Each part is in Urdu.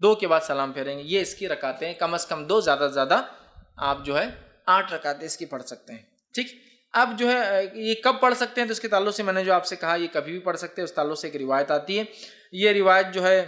2 کے بعد سلام پھیریں گے. یہ اس کی رکعتیں ہیں، کم از کم 2، زیادہ سے زیادہ آپ جو ہے 8 رکعتیں اس کی پڑھ سکتے ہیں. ٹھیک. اب جو ہے یہ کب پڑھ سکتے ہیں، تو اس کے تعلق سے میں نے جو آپ سے کہا یہ کبھی بھی پڑھ سکتے ہیں. اس تعلق سے ایک روایت آتی ہے، یہ روایت جو ہے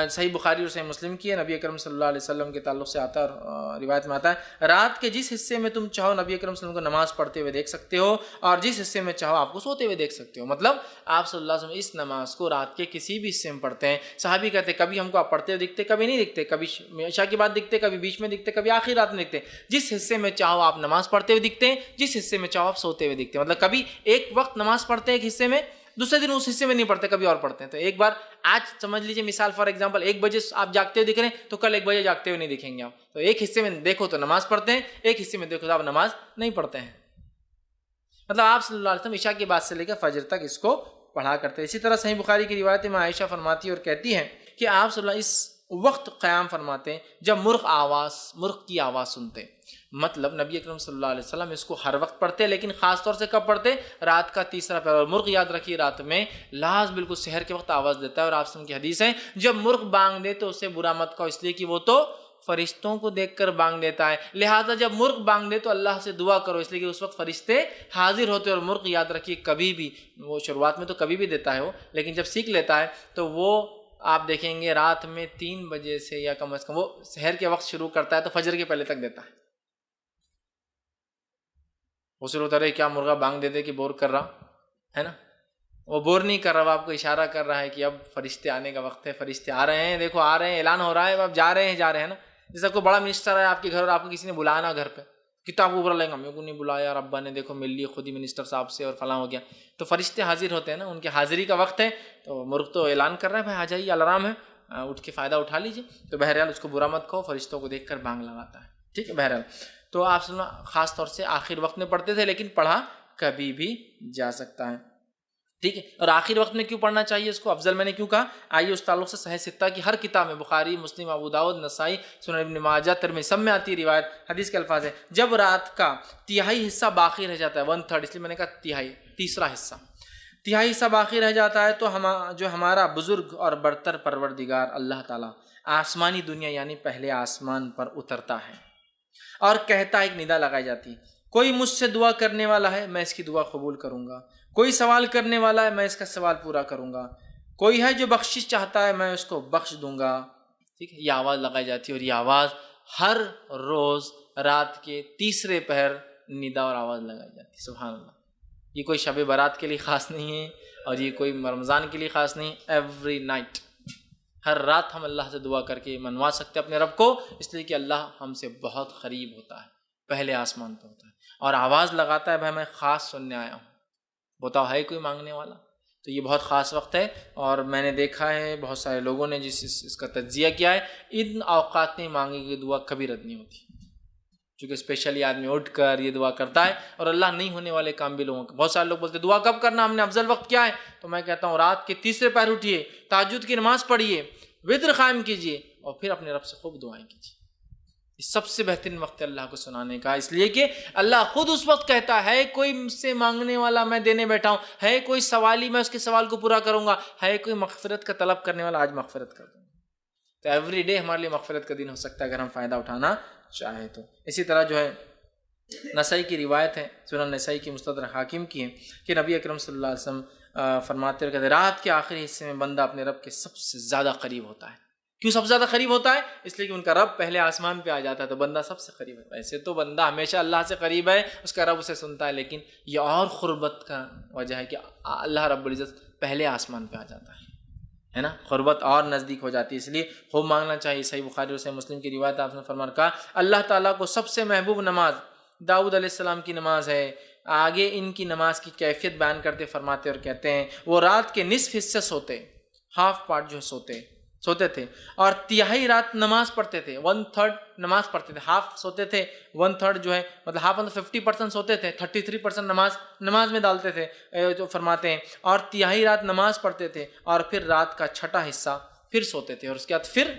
صحیح بخاری اور صحیح مسلم کی ہے. نبی اکرم صلی اللہ علیہ وسلم کے تعلق سے آتا ہے، اور روایت میں آتا ہے رات کے جس حصے میں تم چاہو نبی اکرم صلی اللہ علیہ وسلم کو نماز پڑھتے ہوئے دیکھ سکتے ہو، اور جس حصے میں چاہو آپ کو سوتے ہوئے دیکھ سکتے ہو. مطلب آپ صلی اللہ علیہ وسلم اس نماز کو رات کے کسی بھی حصے میں پڑھتے ہیں. صحابی کہتے ہیں کبھی ہم کو آپ پڑھتے ہوئے دکھتے، کبھی نہیں دکھتے، کبھی عشاء کے بعد دکھتے، کبھی بیچ میں دکھتے، کبھی آخری رات میں دکھتے. جس حصے میں چاہو آپ نماز پڑھتے ہوئے دکھتے ہیں، جس حصے میں چاہو آپ سوتے ہوئے دکھتے ہیں. مطلب کبھی ایک وقت نماز پڑھتے ہیں ایک حصے میں، دوسرے دن اس حصے میں نہیں پڑھتے، کبھی اور پڑھتے ہیں. تو ایک بار آج سمجھ لیجیے مثال فار ایگزامپل 1 بجے آپ جاگتے ہوئے دکھ رہے ہیں، تو کل 1 بجے جاگتے ہوئے نہیں دکھیں گے آپ. تو ایک حصے میں دیکھو تو نماز پڑھتے ہیں، ایک حصے میں دیکھو تو آپ نماز نہیں پڑھتے ہیں. مطلب آپ صلی اللہ علیہ وسلم عشاء کے بعد سے لے کر فجر تک اس کو پڑھا کرتے ہیں. اسی طرح صحیح بخاری کی روایت میں عائشہ فرماتی ہے اور کہتی ہیں کہ آپ صلی اللہ علیہ وسلم اس وقت قیام فرماتے ہیں جب مرغ کی آواز سنتے. مطلب نبی اکرم صلی اللہ علیہ وسلم اس کو ہر وقت پڑھتے، لیکن خاص طور سے کب پڑھتے؟ رات کا تیسرا پہر. اور مرغ یاد رکھیے رات میں لاز بالکل سحر کے وقت آواز دیتا ہے. اور آپ صلی اللہ علیہ وسلم کی حدیث ہے جب مرغ بانگ دے تو اسے برا مت کہو، اس لیے کہ وہ تو فرشتوں کو دیکھ کر بانگ دیتا ہے. لہٰذا جب مرغ بانگ دے تو اللہ سے دعا کرو، اس لیے کہ اس وقت فرشتے حاضر ہوتے. اور مرغ یاد رکھیے کبھی بھی، وہ شروعات میں تو کبھی بھی دیتا ہے وہ، لیکن جب سیکھ لیتا ہے تو وہ آپ دیکھیں گے رات میں 3 بجے سے یا کم از کم وہ سحر کے وقت شروع کرتا ہے تو فجر کے پہلے تک دیتا ہے. اسے ہوتا رہے کیا مرغا بانگ دے دے کہ بور کر رہا ہے نا، وہ بور نہیں کر رہا، وہ آپ کو اشارہ کر رہا ہے کہ اب فرشتے آنے کا وقت ہے، فرشتے آ رہے ہیں، دیکھو آ رہے ہیں، اعلان ہو رہا ہے، اب جا رہے ہیں نا. جیسا کوئی بڑا منسٹر ہے آپ کے گھر اور آپ کو کسی نے بلایا نا گھر پہ، کتاب اوپر لیں گا، میرے کو نہیں بلایا، ربا نے دیکھو مل لی خود ہی منسٹر صاحب سے اور فلاں ہو گیا. تو فرشتے حاضر ہوتے ہیں نا، ان کے حاضری کا وقت ہے. تو مرغ تو اعلان کر رہا ہے بھائی آ جائیے، الارم ہے، اٹھ کے فائدہ اٹھا لیجیے. تو بہرحال اس کو برا مت کہو، فرشتوں کو دیکھ کر بانگ لگاتا ہے. ٹھیک ہے. بہرحال تو آپ خاص طور سے آخر وقت میں پڑھتے تھے، لیکن پڑھا کبھی بھی جا سکتا ہے. ٹھیک ہے. اور آخر وقت میں کیوں پڑھنا چاہیے اس کو افضل میں نے کیوں کہا؟ آئیے اس تعلق سے صحیح ستہ کی ہر کتاب میں، بخاری، مسلم، ابو داؤد، نسائی، سنن ابن ماجہ، ترمذی، سب میں آتی ہے روایت. حدیث کے الفاظ ہے جب رات کا تہائی حصہ باقی رہ جاتا ہے، 1/3، اس لیے میں نے کہا تہائی، تیسرا حصہ، تہائی حصہ باقی رہ جاتا ہے، تو جو ہمارا بزرگ اور برتر پروردگار اللہ تعالیٰ آسمانی دنیا یعنی پہلے آسمان پر اترتا ہے اور کہتا ہے، ایک ندا لگائی جاتی ہے، کوئی مجھ سے دعا کرنے والا ہے میں اس کی دعا قبول کروں گا، کوئی سوال کرنے والا ہے میں اس کا سوال پورا کروں گا، کوئی ہے جو بخشش چاہتا ہے میں اس کو بخش دوں گا. ٹھیک ہے. یہ آواز لگائی جاتی ہے، اور یہ آواز ہر روز رات کے تیسرے پہر ندا اور آواز لگائی جاتی ہے. سبحان اللہ. یہ کوئی شب برات کے لیے خاص نہیں ہے، اور یہ کوئی رمضان کے لیے خاص نہیں. ایوری نائٹ، ہر رات ہم اللہ سے دعا کر کے منوا سکتے ہیں اپنے رب کو، اس لیے کہ اللہ ہم سے بہت قریب ہوتا ہے، پہلے آسمان پہ ہوتا ہے، اور آواز لگاتا ہے بھائی میں خاص سننے آیا ہوں، بتاؤ ہے کوئی مانگنے والا؟ تو یہ بہت خاص وقت ہے. اور میں نے دیکھا ہے بہت سارے لوگوں نے اس کا تجزیہ کیا ہے، ان اوقات میں مانگی گئی دعا کبھی رد نہیں ہوتی، چونکہ اسپیشلی آدمی اٹھ کر یہ دعا کرتا ہے. اور اللہ نہیں ہونے والے کام بھی لوگوں کے، بہت سارے لوگ بولتے ہیں دعا کب کرنا، ہم نے افضل وقت کیا ہے؟ تو میں کہتا ہوں رات کے تیسرے پہر اٹھیے، تہجد کی نماز پڑھیے، وتر قائم کیجیے، اور پھر اپنے رب سے خوب دعائیں کیجیے. سب سے بہترین وقت ہے اللہ کو سنانے کا، اس لیے کہ اللہ خود اس وقت کہتا ہے کوئی مجھ سے مانگنے والا میں دینے بیٹھا ہوں، ہے کوئی سوالی میں اس کے سوال کو پورا کروں گا، ہے کوئی مغفرت کا طلب کرنے والا آج مغفرت کر دوں گا. تو ایوری ڈے ہمارے لیے مغفرت کا دن ہو سکتا ہے اگر ہم فائدہ اٹھانا چاہیں تو. اسی طرح جو ہے نسائی کی روایت ہے، سنن نسائی کی مستدرک حاکم کی ہے کہ نبی اکرم صلی اللہ علیہ وسلم فرماتے ہیں کہ رات کے آخری حصے میں بندہ اپنے رب کے سب سے زیادہ قریب ہوتا ہے. کیوں سب سے زیادہ قریب ہوتا ہے؟ اس لیے کہ ان کا رب پہلے آسمان پہ آ جاتا ہے، تو بندہ سب سے قریب ہے. ایسے تو بندہ ہمیشہ اللہ سے قریب ہے، اس کا رب اسے سنتا ہے، لیکن یہ اور قربت کا وجہ ہے کہ اللہ رب العزت پہلے آسمان پہ آ جاتا ہے نا، قربت اور نزدیک ہو جاتی ہے. اس لیے خوب مانگنا چاہیے. صحیح بخاری اور صحیح مسلم کی روایت آپ نے فرمایا کہا اللہ تعالیٰ کو سب سے محبوب نماز داؤد علیہ السلام کی نماز ہے. آگے ان کی نماز کی کیفیت بیان کرتے فرماتے اور کہتے ہیں وہ رات کے نصف حصے سوتے، ہاف پارٹ جو ہے سوتے تھے، اور تہائی رات نماز پڑھتے تھے، 1/3 نماز پڑھتے تھے، ہاف سوتے تھے، 1/3 جو ہے مطلب ہاف 50% سوتے تھے، 33% نماز میں ڈالتے تھے جو فرماتے ہیں، اور تہائی رات نماز پڑھتے تھے، اور پھر رات کا چھٹا حصہ پھر سوتے تھے، اور اس کے بعد پھر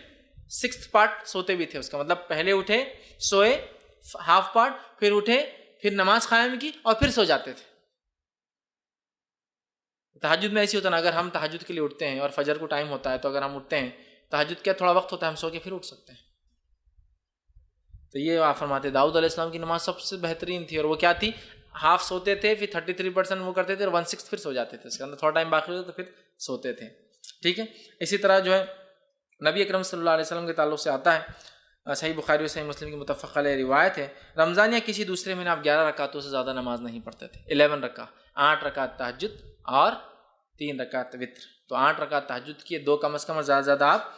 6th پارٹ سوتے بھی تھے. اس کا مطلب پہلے اٹھے، سوئے ہاف پارٹ، پھر اٹھے، پھر نماز قائم کی، اور پھر سو جاتے تھے. تہجد میں ایسی ہوتا ہے نا، اگر ہم تہجد کے لیے اٹھتے ہیں اور فجر کو ٹائم ہوتا ہے تو اگر ہم اٹھتے ہیں تہجد کیا تھوڑا وقت ہوتا ہے، ہم سو کے پھر اٹھ سکتے ہیں. تو یہ آپ فرماتے داؤد علیہ السلام کی نماز سب سے بہترین تھی، اور وہ کیا تھی، ہاف سوتے تھے، پھر 33% وہ کرتے تھے، اور 1/6 پھر سو جاتے تھے، اس کے اندر تھوڑا ٹائم باقی ہوتا تو پھر سوتے تھے. ٹھیک ہے. اسی طرح جو ہے نبی اکرم صلی اللہ علیہ وسلم کے تعلق سے آتا ہے، صحیح بخاری اور صحیح مسلم کی متفق علیہ روایت ہے، رمضان یا کسی دوسرے مہینے آپ 11 رکعتوں سے زیادہ نماز نہیں پڑھتے تھے. 11 رکعت، 8 رکعت تہجد اور 3 رکعت وتر. تو 8 رکعت تہجد کی، 2 کم از کم، اور زیادہ زیادہ آپ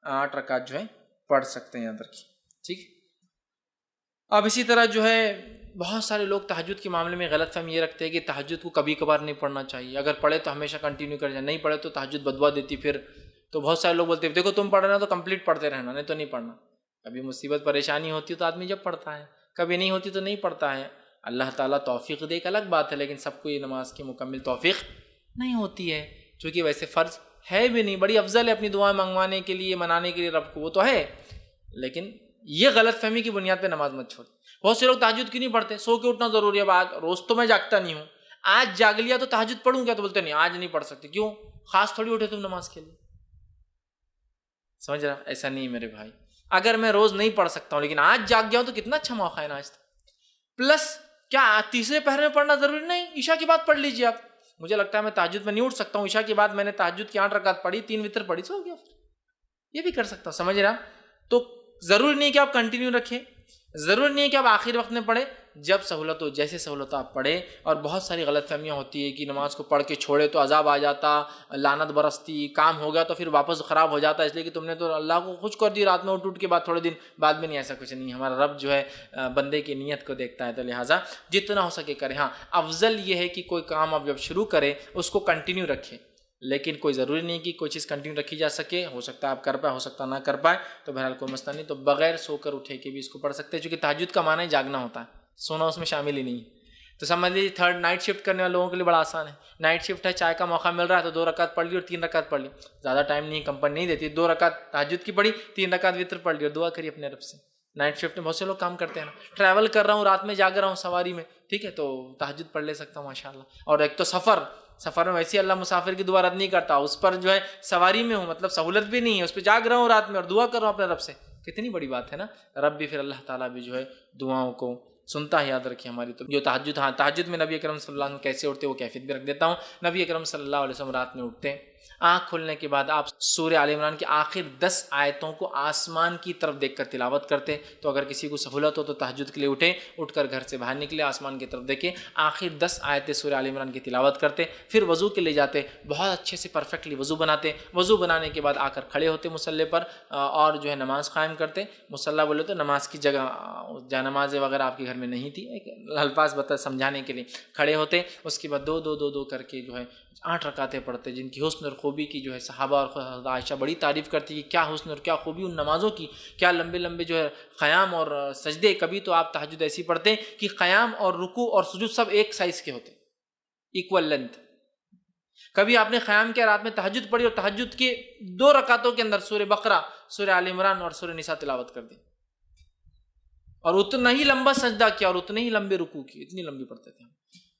8 رکعت جو ہے پڑھ سکتے ہیں یاد رکھیے. ٹھیک. اب اسی طرح جو ہے بہت سارے لوگ تہجد کے معاملے میں غلط فہمی یہ رکھتے ہیں کہ تہجد کو کبھی کبھار نہیں پڑھنا چاہیے، اگر پڑھے تو ہمیشہ کنٹینیو کر جائیں، نہیں پڑھے تو تہجد بدوا دیتی. پھر تو بہت سارے لوگ بولتے ہیں دیکھو تم پڑھ رہے ہو تو کمپلیٹ پڑھتے رہنا، نہیں تو نہیں پڑھنا. کبھی مصیبت پریشانی ہوتی ہے تو آدمی جب پڑھتا ہے، کبھی نہیں ہوتی تو نہیں پڑھتا ہے. اللہ تعالیٰ توفیق دے ایک الگ بات ہے، لیکن سب کو یہ نماز کی مکمل توفیق نہیں ہوتی ہے، چونکہ ویسے فرض ہے بھی نہیں. بڑی افضل ہے اپنی دعائیں منگوانے کے لیے، منانے کے لیے رب کو، وہ تو ہے، لیکن یہ غلط فہمی کی بنیاد پہ نماز مت چھوڑ. بہت سے لوگ تہجد کیوں نہیں پڑھتے، سو کے اٹھنا ضروری ہے. اب روز تو میں جاگتا نہیں ہوں، آج جاگ لیا تو تہجد پڑھوں کیا، تو بولتے نہیں آج نہیں پڑھ سکتے. کیوں؟ خاص تھوڑی اٹھے تم نماز کے لیے. سمجھ رہا؟ ایسا نہیں میرے بھائی. اگر میں روز نہیں پڑھ سکتا ہوں لیکن آج جاگ گیا ہوں تو کتنا اچھا موقع ہے نا آج. پلس کیا تیسرے پہر میں پڑھنا ضروری نہیں، عشاء کی بات پڑھ لیجیے آپ. مجھے لگتا ہے میں تہجد میں نہیں اٹھ سکتا ہوں، عشاء کی بعد میں نے تہجد کی 8 رکعت پڑھی، 3 وتر پڑھی، سو گیا. یہ بھی کر سکتا ہوں. سمجھ رہا؟ تو ضروری نہیں کہ آپ کنٹینیو رکھیں، ضروری نہیں ہے کہ آپ آخر وقت میں پڑھیں، جب سہولت ہو، جیسے سہولت آپ پڑھیں. اور بہت ساری غلط فہمیاں ہوتی ہے کہ نماز کو پڑھ کے چھوڑے تو عذاب آ جاتا، لعنت برستی، کام ہو گیا تو پھر واپس خراب ہو جاتا، اس لیے کہ تم نے تو اللہ کو خوش کر دی رات میں اٹھ کے بعد تھوڑے دن بعد میں. نہیں، ایسا کچھ نہیں. ہمارا رب جو ہے بندے کی نیت کو دیکھتا ہے، تو لہٰذا جتنا ہو سکے کرے. ہاں، افضل یہ ہے کہ کوئی کام آپ جب شروع کریں اس کو کنٹینیو رکھیں، لیکن کوئی ضروری نہیں کہ کوئی چیز کنٹینیو رکھی جا سکے. ہو سکتا ہے آپ کر پائے، ہو سکتا ہے نہ کر پائے، تو بہرحال کوئی مسئلہ نہیں. تو بغیر سو کر اٹھے کے بھی اس کو پڑھ سکتے ہیں، چونکہ تہجد کا معنی جاگنا ہوتا ہے، سونا اس میں شامل ہی نہیں. تو سمجھ لیجیے تھرڈ نائٹ شفٹ کرنے والے لوگوں کے لیے بڑا آسان ہے. نائٹ شفٹ ہے، چائے کا موقع مل رہا ہے تو 2 رکعت پڑھ لی اور 3 رکعت پڑھ لی. زیادہ ٹائم نہیں، کمپنی نہیں دیتی، 2 رکعت تہجد کی پڑھی، 3 رکعت وتر پڑھ لی اور دعا کری اپنے رب سے. نائٹ شفٹ میں بہت سے لوگ کام کرتے ہیں نا، ٹریول کر رہا ہوں، رات میں جاگ رہا ہوں سواری میں، ٹھیک ہے، تو تہجد پڑھ لے سکتا ہوں ماشاءاللہ. اور ایک تو سفر میں ویسے اللہ مسافر کی دعا رد نہیں کرتا، اس پر جو ہے سواری میں ہوں، مطلب سہولت بھی نہیں ہے، اس پہ جاگ رہا ہوں رات میں اور دعا کر رہا ہوں اپنے رب سے. کتنی بڑی بات ہے نا. رب بھی پھر اللہ تعالیٰ بھی جو ہے دعاؤں کو سنتا ہے. یاد رکھیے ہماری تو جو تہجد، ہاں تہجد میں نبی اکرم صلی اللہ علیہ وسلم کیسے اٹھتے وہ کیفیت بھی رکھ دیتا ہوں. نبی اکرم صلی اللہ علیہ وسلم رات میں اٹھتے، آنکھ کھلنے کے بعد آپ سورہ آل عمران کی آخر 10 آیتوں کو آسمان کی طرف دیکھ کر تلاوت کرتے. تو اگر کسی کو سہولت ہو تو تہجد کے لیے اٹھے، اٹھ کر گھر سے باہر نکلے، آسمان کی طرف دیکھے، آخر 10 آیتیں سورہ آل عمران کی تلاوت کرتے، پھر وضو کے لیے جاتے، بہت اچھے سے پرفیکٹلی وضو بناتے، وضو بنانے کے بعد آ کر کھڑے ہوتے مصلی پر اور جو ہے نماز قائم کرتے. مصلی بولے تو نماز کی جگہ، جا نماز وغیرہ آپ کے گھر میں نہیں تھی، ایک الفاظ بتا سمجھانے کے لیے کھڑے ہوتے. اس کے بعد 2 کر کے جو ہے 8 رکعتیں پڑھتے، جن کی حسن اور خوبی کی جو ہے صحابہ اور حضرت عائشہ بڑی تعریف کرتی کہ کیا حسن اور کیا خوبی ان نمازوں کی، کیا لمبے لمبے جو ہے قیام اور سجدے. کبھی تو آپ تہجد ایسی پڑھتے کہ قیام اور رکوع اور سجود سب ایک سائز کے ہوتے، ایکول لینتھ. کبھی آپ نے قیام کیا رات میں تہجد پڑھی اور تہجد کے 2 رکعتوں کے اندر سورہ بقرہ، سورہ آل عمران اور سورہ نساء تلاوت کر دی، اور اتنا ہی لمبا سجدہ کیا اور اتنے ہی لمبے رکوع کیے، اتنی لمبی پڑھتے تھے.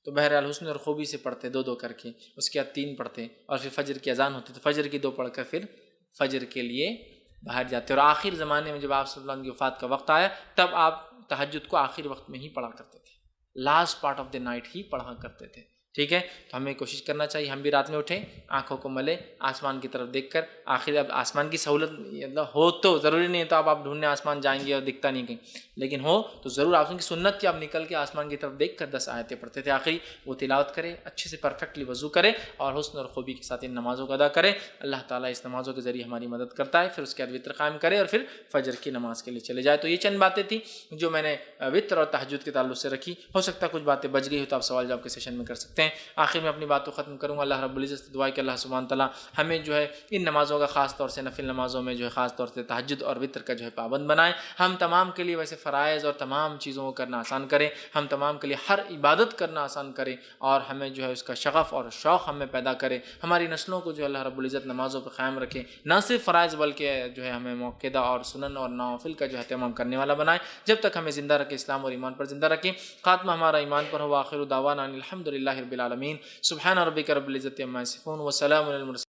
تو بہرحال حسن اور خوبی سے پڑھتے 2 کر کے. اس کے بعد 3 پڑھتے اور پھر فجر کی اذان ہوتی تو فجر کی 2 پڑھ کر پھر فجر کے لیے باہر جاتے. اور آخر زمانے میں جب آپ صلی اللہ علیہ وسلم کی وفات کا وقت آیا تب آپ تہجد کو آخر وقت میں ہی پڑھا کرتے تھے، last part of the night ہی پڑھا کرتے تھے. ٹھیک ہے، تو ہمیں کوشش کرنا چاہیے ہم بھی رات میں اٹھیں، آنکھوں کو ملے، آسمان کی طرف دیکھ کر. آخر اب آسمان کی سہولت ہو تو ضروری نہیں ہے تو آپ ڈھونڈنے آسمان جائیں گے اور دکھتا نہیں کہیں، لیکن ہو تو ضرور آپ کی سنت کہ آپ نکل کے آسمان کی طرف دیکھ کر 10 آیتیں پڑھتے تھے. آخری وہ تلاوت کرے، اچھے سے پرفیکٹلی وضو کرے اور حسن اور خوبی کے ساتھ ان نمازوں کو ادا کرے. اللہ تعالیٰ اس نمازوں کے ذریعے ہماری مدد کرتا ہے. پھر اس کے بعد وتر قائم کرے اور پھر فجر کی نماز کے لیے چلے جائے. تو یہ چند باتیں تھیں جو میں نے وتر اور تہجد کے تعلق سے رکھی. ہو سکتا ہے کچھ باتیں بچ گئی ہو تو آپ سوال جواب کے سیشن میں کر سکتے ہیں. آخر میں اپنی بات کو ختم کروں گا. اللہ رب العزت سے دعا ہے کہ اللہ سبحانہ تعالیٰ ہمیں جو ہے ان نمازوں کا خاص طور سے نفل نمازوں میں جو ہے خاص طور سے تہجد اور وتر کا جو ہے پابند بنائے. ہم تمام کے لیے ویسے فرائض اور تمام چیزوں کو کرنا آسان کرے، ہم تمام کے لیے ہر عبادت کرنا آسان کرے اور ہمیں جو ہے اس کا شغف اور شوق ہمیں پیدا کرے. ہماری نسلوں کو جو اللہ رب العزت نمازوں پہ قائم رکھے، نہ صرف فرائض بلکہ جو ہے ہمیں موقدہ اور سنن اور نوافل کا جو ہے اہتمام کرنے والا بنائے. جب تک ہمیں زندہ رکھے اسلام اور ایمان پر زندہ رکھے. خاتمہ ہمارا ایمان پر ہو. آخر دعوانا الحمد للہ رب العالمین. سبحان ربک رب العزت عما یصفون وسلام علی المرسلین.